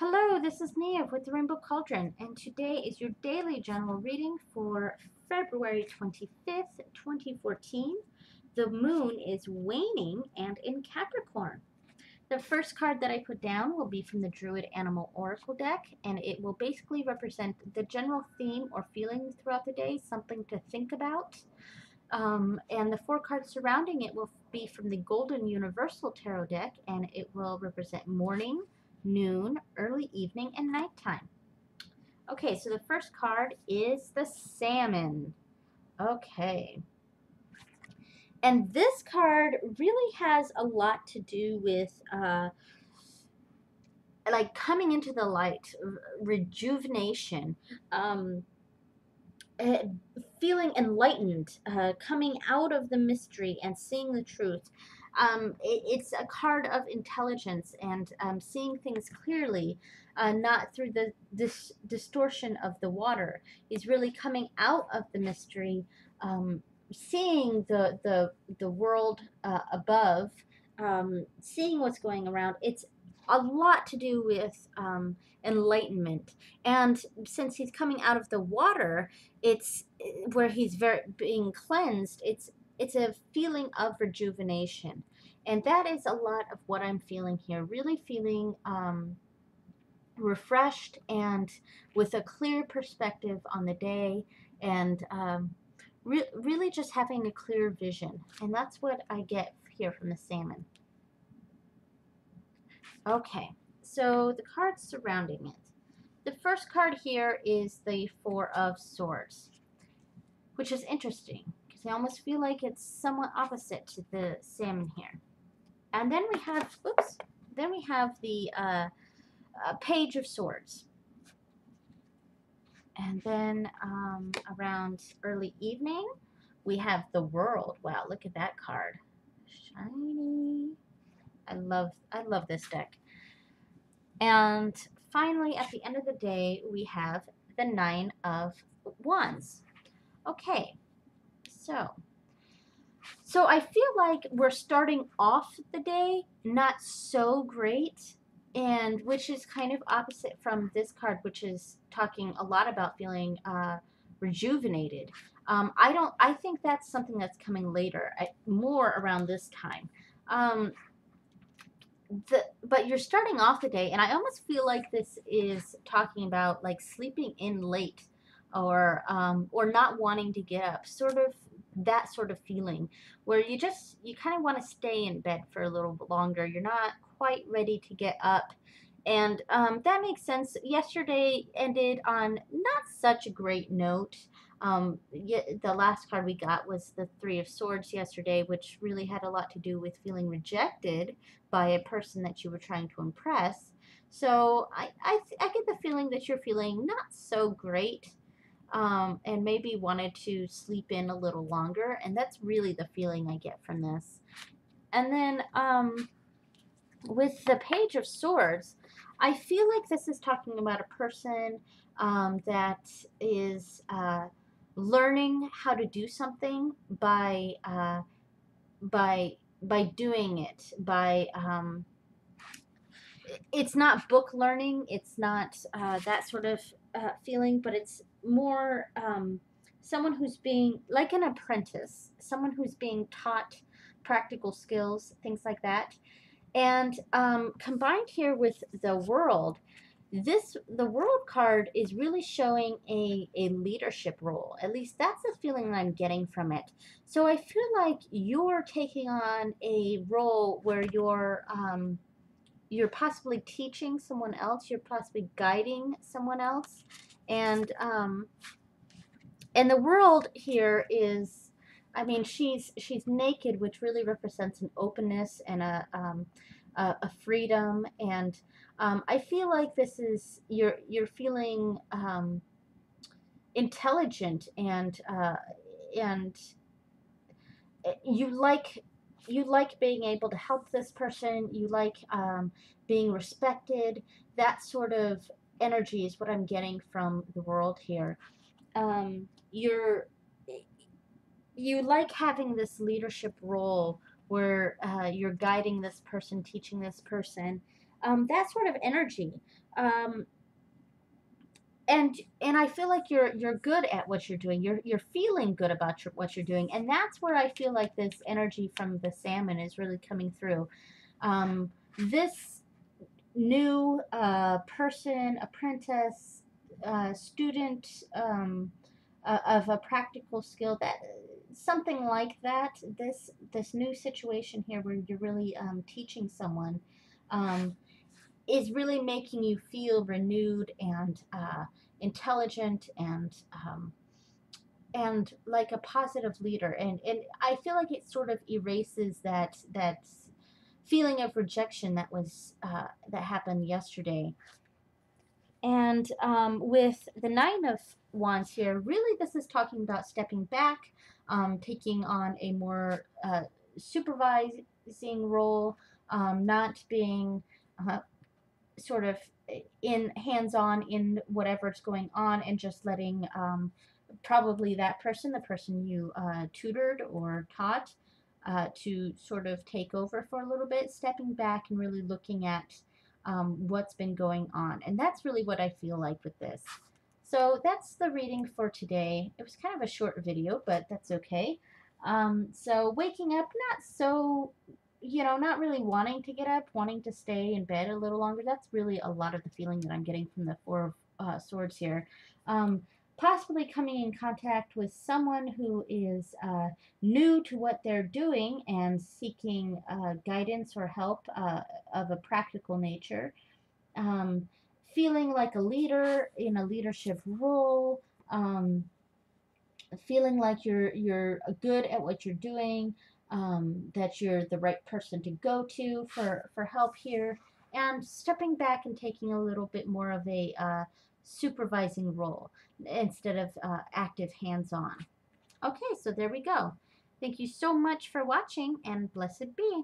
Hello, this is Nia with the Rainbow Cauldron, and today is your daily general reading for February 25th, 2014. The moon is waning and in Capricorn. The first card that I put down will be from the Druid Animal Oracle deck, and it will basically represent the general theme or feeling throughout the day, something to think about. And the four cards surrounding it will be from the Golden Universal Tarot deck, and it will represent morning, noon, early evening, and nighttime. Okay, so the first card is the Salmon. Okay. And this card really has a lot to do with like coming into the light, rejuvenation, um, uh, feeling enlightened, coming out of the mystery and seeing the truth. It's a card of intelligence and seeing things clearly, not through the distortion of the water. He's really coming out of the mystery, seeing the world above, seeing what's going around. It's a lot to do with enlightenment. And since he's coming out of the water, it's where he's very being cleansed. It's a feeling of rejuvenation, and that is a lot of what I'm feeling here. Really feeling refreshed and with a clear perspective on the day, and really just having a clear vision. And that's what I get here from the Salmon. Okay, so the cards surrounding it. The first card here is the Four of Swords, which is interesting because I almost feel like it's somewhat opposite to the Salmon here. And then we have, oops, then we have the Page of Swords. And then around early evening, we have the World. Wow, look at that card. Shiny. I love this deck. And finally, at the end of the day, we have the Nine of Wands. Okay, so I feel like we're starting off the day not so great, and which is kind of opposite from this card, which is talking a lot about feeling rejuvenated. I think that's something that's coming later, more around this time. Um, but you're starting off the day, and I almost feel like this is talking about like sleeping in late, or not wanting to get up, sort of that sort of feeling where you kind of want to stay in bed for a little bit longer. You're not quite ready to get up, and that makes sense. Yesterday ended on not such a great note. The last card we got was the Three of Swords yesterday, which really had a lot to do with feeling rejected by a person that you were trying to impress. So I get the feeling that you're feeling not so great, and maybe wanted to sleep in a little longer. And that's really the feeling I get from this. And then with the Page of Swords, I feel like this is talking about a person that is learning how to do something by doing it, by it's not book learning, it's not that sort of feeling, but it's more someone who's being like an apprentice, someone who's being taught practical skills, things like that. And combined here with the World, the World card is really showing a leadership role. At least that's the feeling I'm getting from it. So I feel like you're taking on a role where you're possibly teaching someone else, you're possibly guiding someone else, and the World here is, I mean, she's naked, which really represents an openness and a freedom, and I feel like this is you're feeling intelligent, and you like being able to help this person. You like being respected. That sort of energy is what I'm getting from the World here. You like having this leadership role where you're guiding this person, teaching this person. That sort of energy. Um, and I feel like you're good at what you're doing. You're feeling good about what you're doing, and that's where I feel like this energy from the salmon is really coming through. This new person, apprentice, student, of a practical skill, that something like that. This new situation here where you're really teaching someone. Um, is really making you feel renewed and intelligent and like a positive leader, and I feel like it sort of erases that feeling of rejection that was that happened yesterday. And with the Nine of Wands here, really this is talking about stepping back, taking on a more supervising role, not being uh, sort of in hands-on in whatever's going on, and just letting probably that person, the person you tutored or taught, to sort of take over for a little bit, stepping back and really looking at what's been going on. And that's really what I feel like with this. So that's the reading for today. It was kind of a short video, but that's okay. So waking up, not so, not really wanting to get up, wanting to stay in bed a little longer. That's really a lot of the feeling that I'm getting from the Four of Swords here. Um, Possibly coming in contact with someone who is new to what they're doing and seeking guidance or help of a practical nature. Um, Feeling like a leader in a leadership role. Feeling like you're good at what you're doing, that you're the right person to go to for help here, and stepping back and taking a little bit more of a supervising role instead of active hands-on. Okay, so there we go. Thank you so much for watching, and blessed be.